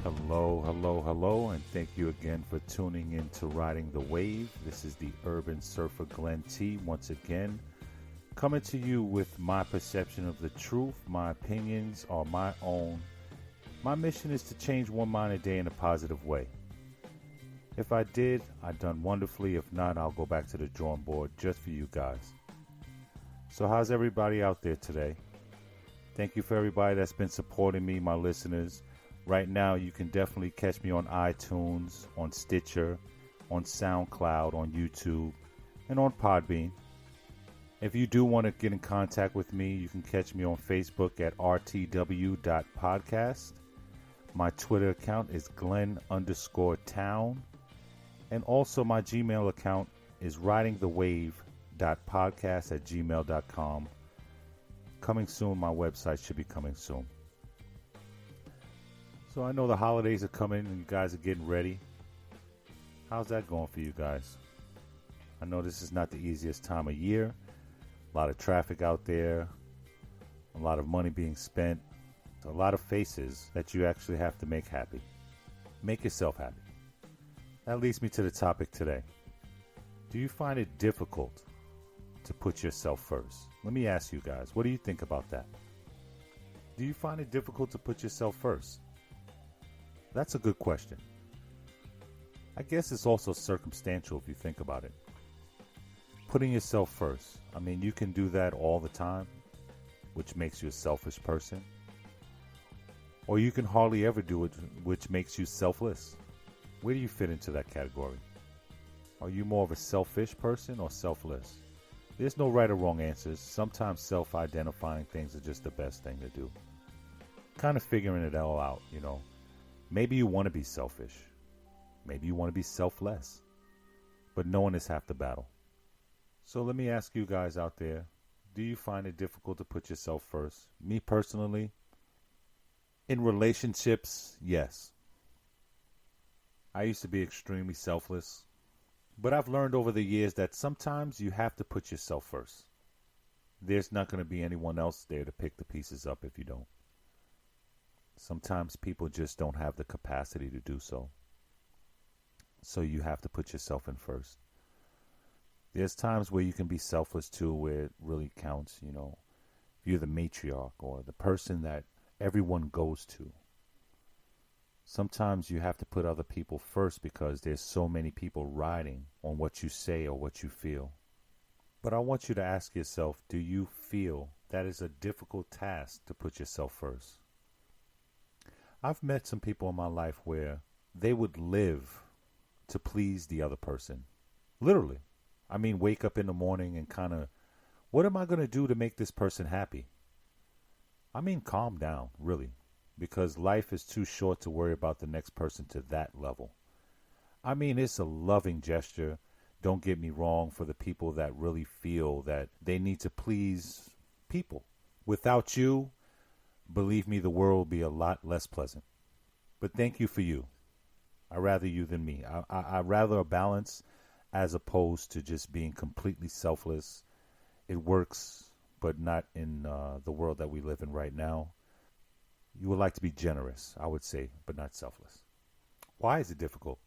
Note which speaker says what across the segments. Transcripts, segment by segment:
Speaker 1: Hello, hello, hello, and thank you again for tuning in to Riding the Wave. This is the Urban Surfer Glenn T. once again, coming to you with my perception of the truth. My opinions are my own. My mission is to change one mind a day in a positive way. If I did, I've done wonderfully. If not, I'll go back to the drawing board just for you guys. So how's everybody out there today? Thank you for everybody that's been supporting me, my listeners. Right now, you can definitely catch me on iTunes, on Stitcher, on SoundCloud, on YouTube, and on Podbean. If you do want to get in contact with me, you can catch me on Facebook at rtw.podcast. My Twitter account is Glenn_town. And also my Gmail account is ridingthewave.podcast@gmail.com. Coming soon, my website should be coming soon. So I know the holidays are coming and you guys are getting ready. How's that going for you guys? I know this is not the easiest time of year. A lot of traffic out there. A lot of money being spent. A lot of faces that you actually have to make happy. Make yourself happy. That leads me to the topic today. Do you find it difficult to put yourself first? Let me ask you guys, what do you think about that? Do you find it difficult to put yourself first? That's a good question. I guess it's also circumstantial if you think about it. Putting yourself first. I mean, you can do that all the time, which makes you a selfish person. Or you can hardly ever do it, which makes you selfless. Where do you fit into that category? Are you more of a selfish person or selfless? There's no right or wrong answers. Sometimes self-identifying things are just the best thing to do. Kind of figuring it all out, you know. Maybe you want to be selfish. Maybe you want to be selfless. But knowing is half the battle. So let me ask you guys out there, do you find it difficult to put yourself first? Me personally, in relationships, yes. I used to be extremely selfless. But I've learned over the years that sometimes you have to put yourself first. There's not going to be anyone else there to pick the pieces up if you don't. Sometimes people just don't have the capacity to do so. So you have to put yourself in first. There's times where you can be selfless too, where it really counts, you know. If you're the matriarch or the person that everyone goes to. Sometimes you have to put other people first because there's so many people riding on what you say or what you feel. But I want you to ask yourself, do you feel that is a difficult task to put yourself first? I've met some people in my life where they would live to please the other person. Literally. I mean, wake up in the morning and kind of, what am I going to do to make this person happy? I mean, calm down, really. Because life is too short to worry about the next person to that level. I mean, it's a loving gesture. Don't get me wrong, for the people that really feel that they need to please people. Without you, believe me, the world will be a lot less pleasant. But thank you for you. I'd rather you than me. I'd rather a balance as opposed to just being completely selfless. It works, but not in the world that we live in right now. You would like to be generous, I would say, but not selfless. Why is it difficult?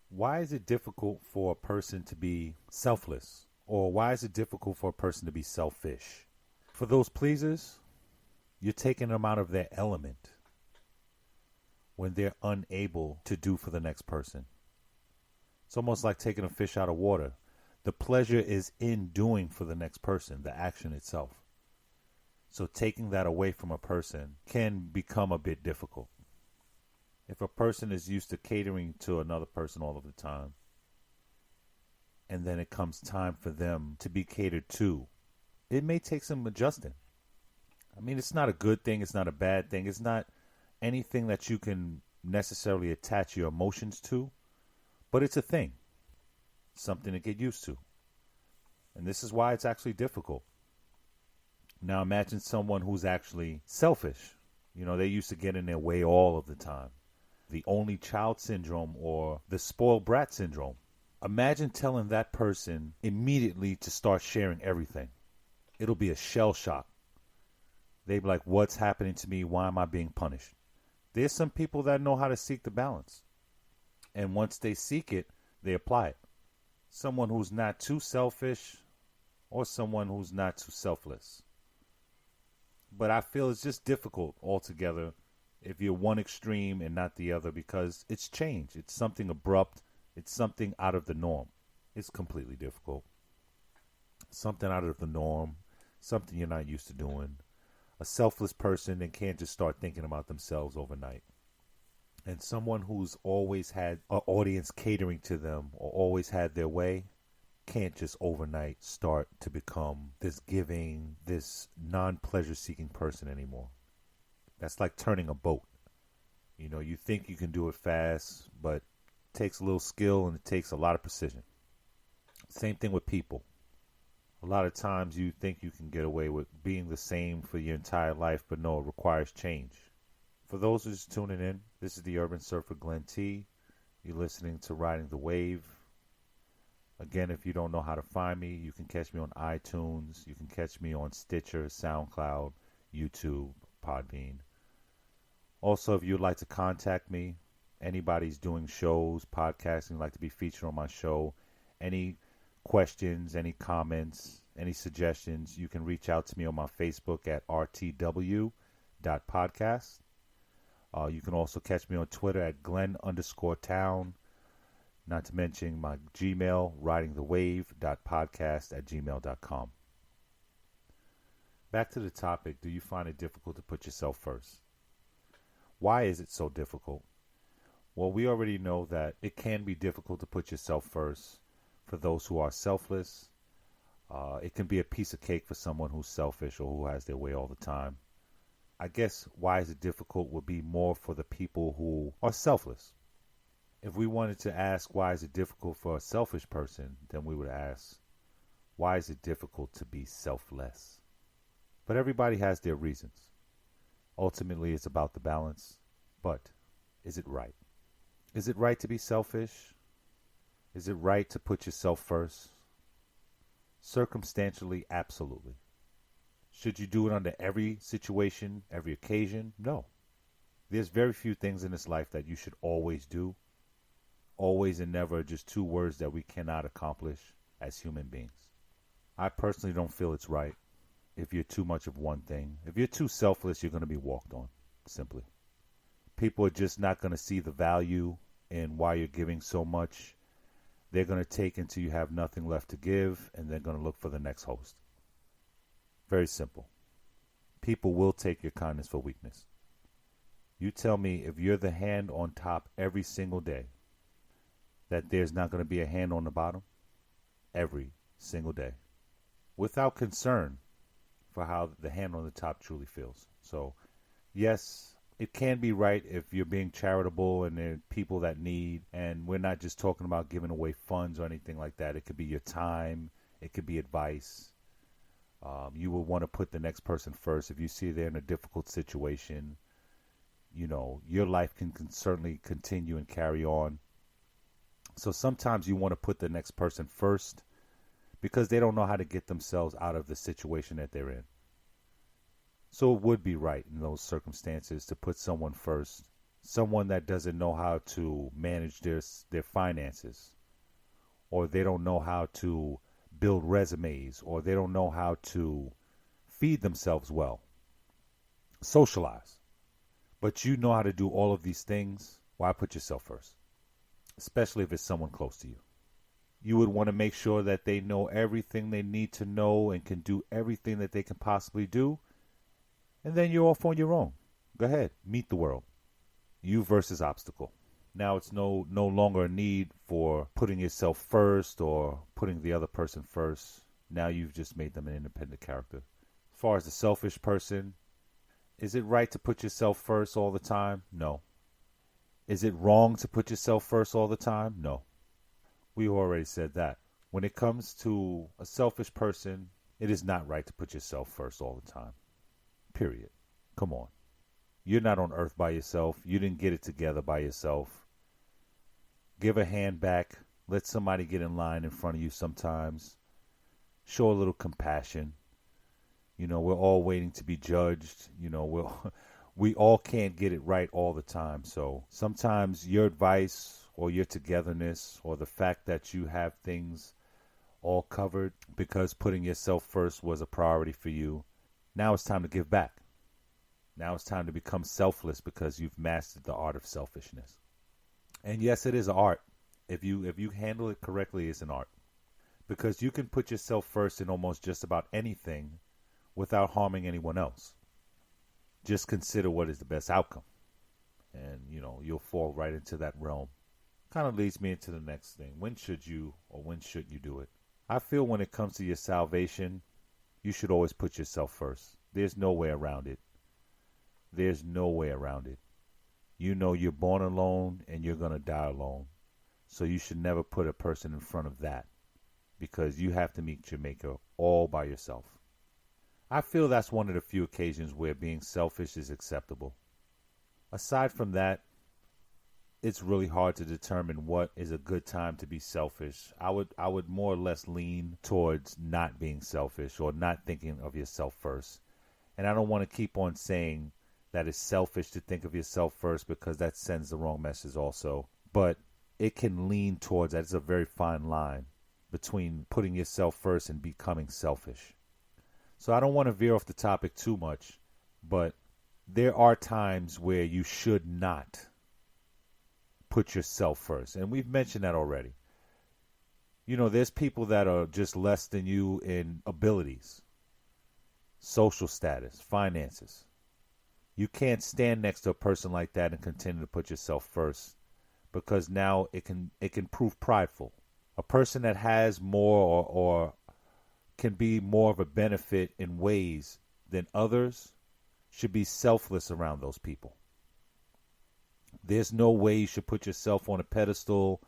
Speaker 1: Why is it difficult for a person to be selfless? Or why is it difficult for a person to be selfish? For those pleasers, you're taking them out of their element when they're unable to do for the next person. It's almost like taking a fish out of water. The pleasure is in doing for the next person, the action itself. So taking that away from a person can become a bit difficult. If a person is used to catering to another person all of the time, and then it comes time for them to be catered to, it may take some adjusting. I mean, it's not a good thing. It's not a bad thing. It's not anything that you can necessarily attach your emotions to, but it's a thing, something to get used to. And this is why it's actually difficult. Now imagine someone who's actually selfish. You know, they used to get in their way all of the time. The only child syndrome or the spoiled brat syndrome. Imagine telling that person immediately to start sharing everything. It'll be a shell shock. They'd be like, what's happening to me? Why am I being punished? There's some people that know how to seek the balance. And once they seek it, they apply it. Someone who's not too selfish or someone who's not too selfless. But I feel it's just difficult altogether if you're one extreme and not the other, because it's change. It's something abrupt. It's something out of the norm. It's completely difficult. Something out of the norm. Something you're not used to doing. A selfless person that can't just start thinking about themselves overnight. And someone who's always had an audience catering to them or always had their way can't just overnight start to become this giving, this non-pleasure seeking person anymore. That's like turning a boat. You know, you think you can do it fast, but it takes a little skill and it takes a lot of precision. Same thing with people. A lot of times you think you can get away with being the same for your entire life, but no, it requires change. For those who's tuning in, this is the Urban Surfer Glenn T. You're listening to Riding the Wave. Again, if you don't know how to find me, you can catch me on iTunes. You can catch me on Stitcher, SoundCloud, YouTube, Podbean. Also, if you'd like to contact me, anybody's doing shows, podcasting, like to be featured on my show, any questions, any comments, any suggestions, you can reach out to me on my Facebook at rtw.podcast. You can also catch me on Twitter at Glenn_town. Not to mention my Gmail, ridingthewave.podcast@gmail.com. Back to the topic, do you find it difficult to put yourself first? Why is it so difficult? Well, we already know that it can be difficult to put yourself first for those who are selfless. It can be a piece of cake for someone who's selfish or who has their way all the time. I guess why is it difficult would be more for the people who are selfless. If we wanted to ask why is it difficult for a selfish person, then we would ask, why is it difficult to be selfless? But everybody has their reasons. Ultimately, it's about the balance. But is it right? Is it right to be selfish? Is it right to put yourself first? Circumstantially, absolutely. Should you do it under every situation, every occasion? No. There's very few things in this life that you should always do. Always and never are just two words that we cannot accomplish as human beings. I personally don't feel it's right if you're too much of one thing. If you're too selfless, you're going to be walked on, simply. People are just not going to see the value in why you're giving so much. They're going to take until you have nothing left to give, and they're going to look for the next host. Very simple. People will take your kindness for weakness. You tell me if you're the hand on top every single day, that there's not going to be a hand on the bottom every single day, without concern for how the hand on the top truly feels. So, yes, it can be right if you're being charitable and there are people that need, and we're not just talking about giving away funds or anything like that. It could be your time. It could be advice. You will want to put the next person first. If you see they're in a difficult situation, you know, your life can certainly continue and carry on. So sometimes you want to put the next person first because they don't know how to get themselves out of the situation that they're in. So it would be right in those circumstances to put someone first, someone that doesn't know how to manage their finances, or they don't know how to build resumes, or they don't know how to feed themselves well, socialize. But you know how to do all of these things. Why put yourself first? Especially if it's someone close to you. You would want to make sure that they know everything they need to know and can do everything that they can possibly do. And then you're off on your own. Go ahead, meet the world. You versus obstacle. Now it's no longer a need for putting yourself first or putting the other person first. Now you've just made them an independent character. As far as the selfish person, is it right to put yourself first all the time? No. Is it wrong to put yourself first all the time? No. We already said that. When it comes to a selfish person, it is not right to put yourself first all the time. Period. Come on. You're not on earth by yourself. You didn't get it together by yourself. Give a hand back. Let somebody get in line in front of you sometimes. Show a little compassion. You know, we're all waiting to be judged. You know, we all can't get it right all the time. So sometimes your advice or your togetherness or the fact that you have things all covered because putting yourself first was a priority for you, now it's time to give back. Now it's time to become selfless because you've mastered the art of selfishness. And yes, it is an art. If you handle it correctly, it's an art. Because you can put yourself first in almost just about anything without harming anyone else. Just consider what is the best outcome. And, you'll fall right into that realm. Kind of leads me into the next thing. When should you or when should you do it? I feel when it comes to your salvation, you should always put yourself first. There's no way around it. There's no way around it. You're born alone and you're going to die alone. So you should never put a person in front of that because you have to meet your maker all by yourself. I feel that's one of the few occasions where being selfish is acceptable. Aside from that, it's really hard to determine what is a good time to be selfish. I would more or less lean towards not being selfish or not thinking of yourself first. And I don't want to keep on saying that it's selfish to think of yourself first because that sends the wrong message also. But it can lean towards that. It's a very fine line between putting yourself first and becoming selfish. So I don't want to veer off the topic too much, but there are times where you should not put yourself first. And we've mentioned that already. There's people that are just less than you in abilities, social status, finances. You can't stand next to a person like that and continue to put yourself first because now it can prove prideful. A person that has more or can be more of a benefit in ways than others should be selfless around those people. There's no way you should put yourself on a pedestal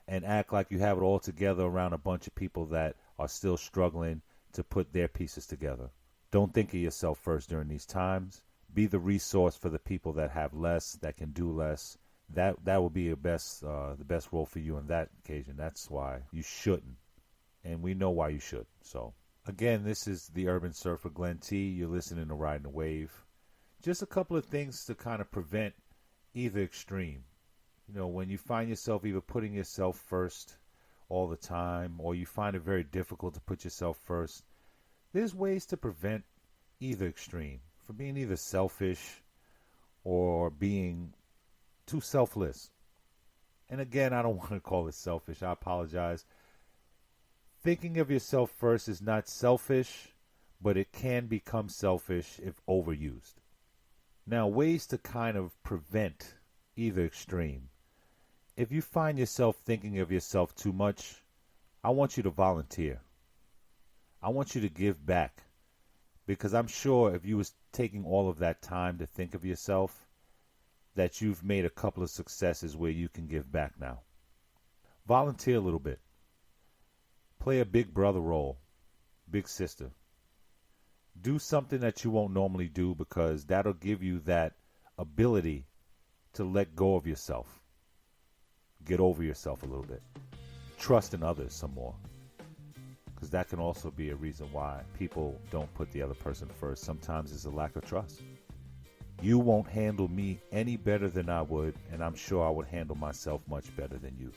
Speaker 1: and act like you have it all together around a bunch of people that are still struggling to put their pieces together. Don't think of yourself first during these times. Be the resource for the people that have less, that can do less. That will be the best role for you on that occasion. That's why you shouldn't. And we know why you should. So, again, this is the Urban Surfer, Glenn T. You're listening to Riding the Wave. Just a couple of things to kind of prevent either extreme. When you find yourself either putting yourself first all the time or you find it very difficult to put yourself first, there's ways to prevent either extreme. For being either selfish or being too selfless. And again, I don't want to call it selfish. I apologize. Thinking of yourself first is not selfish, but it can become selfish if overused. Now, ways to kind of prevent either extreme. If you find yourself thinking of yourself too much, I want you to volunteer. I want you to give back. Because I'm sure if you was taking all of that time to think of yourself, that you've made a couple of successes where you can give back now. Volunteer a little bit. Play a big brother role, big sister. Do something that you won't normally do because that'll give you that ability to let go of yourself. Get over yourself a little bit. Trust in others some more. Because that can also be a reason why people don't put the other person first. Sometimes it's a lack of trust. You won't handle me any better than I would, and I'm sure I would handle myself much better than you.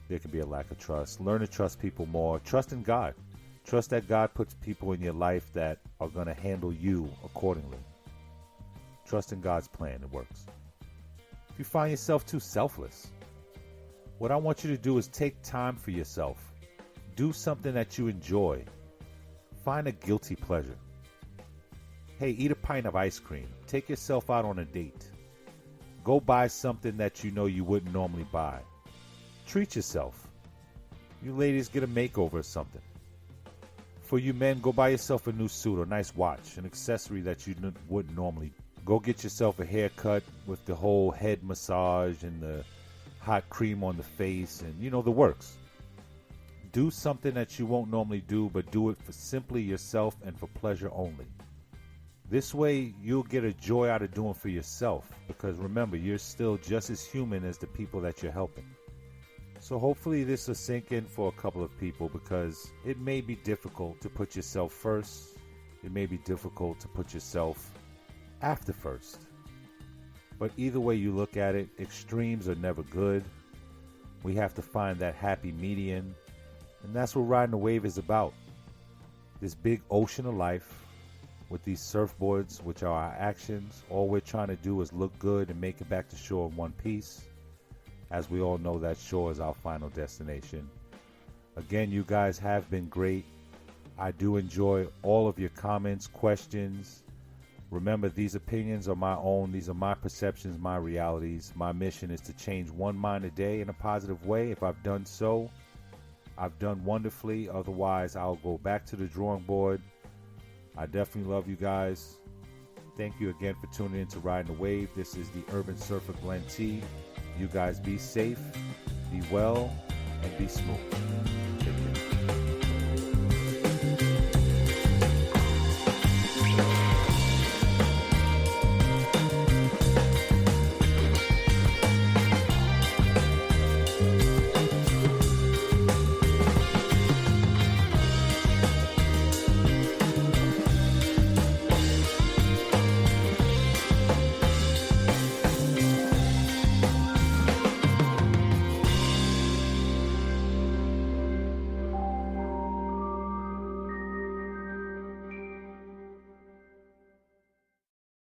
Speaker 1: There can be a lack of trust. Learn to trust people more. Trust in God. Trust that God puts people in your life that are going to handle you accordingly. Trust in God's plan. It works. If you find yourself too selfless, what I want you to do is take time for yourself. Do something that you enjoy. Find a guilty pleasure. Hey, eat a pint of ice cream. Take yourself out on a date. Go buy something that you know you wouldn't normally buy. Treat yourself. You ladies, get a makeover or something. For you men, go buy yourself a new suit or a nice watch, an accessory that you wouldn't normally. Go get yourself a haircut with the whole head massage and the hot cream on the face and, the works. Do something that you won't normally do, but do it for simply yourself and for pleasure only. This way, you'll get a joy out of doing for yourself because remember, you're still just as human as the people that you're helping. So hopefully this will sink in for a couple of people because it may be difficult to put yourself first. It may be difficult to put yourself after first. But either way you look at it, extremes are never good. We have to find that happy median. And that's what riding the wave is about. This big ocean of life with these surfboards, which are our actions. All we're trying to do is look good and make it back to shore in one piece. As we all know, that shore is our final destination. Again, you guys have been great. I do enjoy all of your comments, questions. Remember, these opinions are my own. These are my perceptions, my realities. My mission is to change one mind a day in a positive way. If I've done so, I've done wonderfully. Otherwise, I'll go back to the drawing board. I definitely love you guys. Thank you again for tuning in to Riding the Wave. This is the Urban Surfer Glenn T. You guys be safe, be well, and be smooth.